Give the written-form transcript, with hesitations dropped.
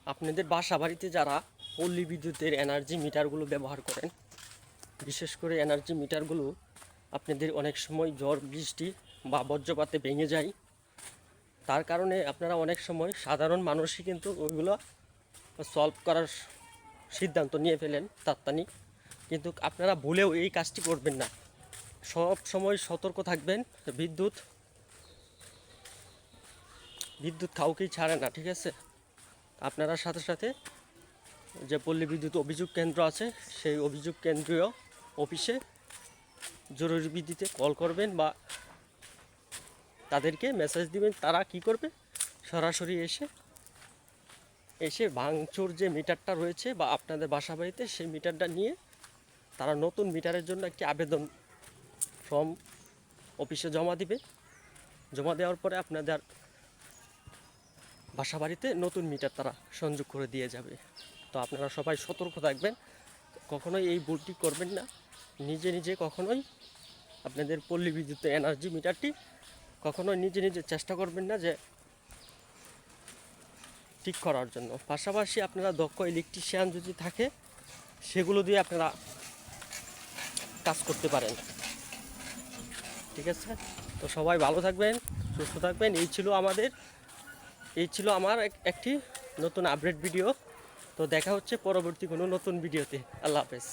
আপনাদের বাসা বাড়িতে যারা পল্লী বিদ্যুতের এনার্জি মিটারগুলো ব্যবহার করেন, বিশেষ করে এনার্জি মিটারগুলো আপনাদের অনেক সময় ঝড় বৃষ্টি বা বজ্রপাতে ভেঙে যায়, তার কারণে আপনারা অনেক সময় সাধারণ মানুষই কিন্তু ওইগুলো সলভ করার সিদ্ধান্ত নিয়ে ফেলেন তাৎক্ষণিক। কিন্তু আপনারা ভুলেও এই কাজটি করবেন না। সব সময় সতর্ক থাকবেন। বিদ্যুৎ কাউকেই ছাড়ে না, ঠিক আছে? আপনারা সাথে সাথে যে পল্লী বিদ্যুৎ অভিযোগ কেন্দ্র আছে সেই অভিযোগ কেন্দ্রীয় অফিসে জরুরি ভিত্তিতে কল করবেন বা তাদেরকে মেসেজ দিবেন। তারা কি করবে, সরাসরি এসে ভাঙচুর যে মিটারটা রয়েছে বা আপনাদের বাসা বাড়িতে সেই মিটারটা নিয়ে তারা নতুন মিটারের জন্য একটি আবেদন ফর্ম অফিসে জমা দিবে। জমা দেওয়ার পরে আপনাদের বাসা বাড়িতে নতুন মিটার তারা সংযোগ করে দিয়ে যাবে। তো আপনারা সবাই সতর্ক থাকবেন, কখনোই এই ভুলটি করবেন না। নিজে নিজে কখনোই আপনাদের পল্লী বিদ্যুতের এনার্জি মিটারটি কখনোই নিজে নিজে চেষ্টা করবেন না যে ঠিক করার জন্য। পাশাপাশি আপনারা দক্ষ ইলেকট্রিশিয়ান যদি থাকে সেগুলো দিয়ে আপনারা কাজ করতে পারেন, ঠিক আছে? তো সবাই ভালো থাকবেন, সুস্থ থাকবেন। এই ছিল আমার একটি নতুন আপডেট ভিডিও। তো দেখা হচ্ছে পরবর্তী কোনো নতুন ভিডিওতে। আল্লাহ হাফেজ।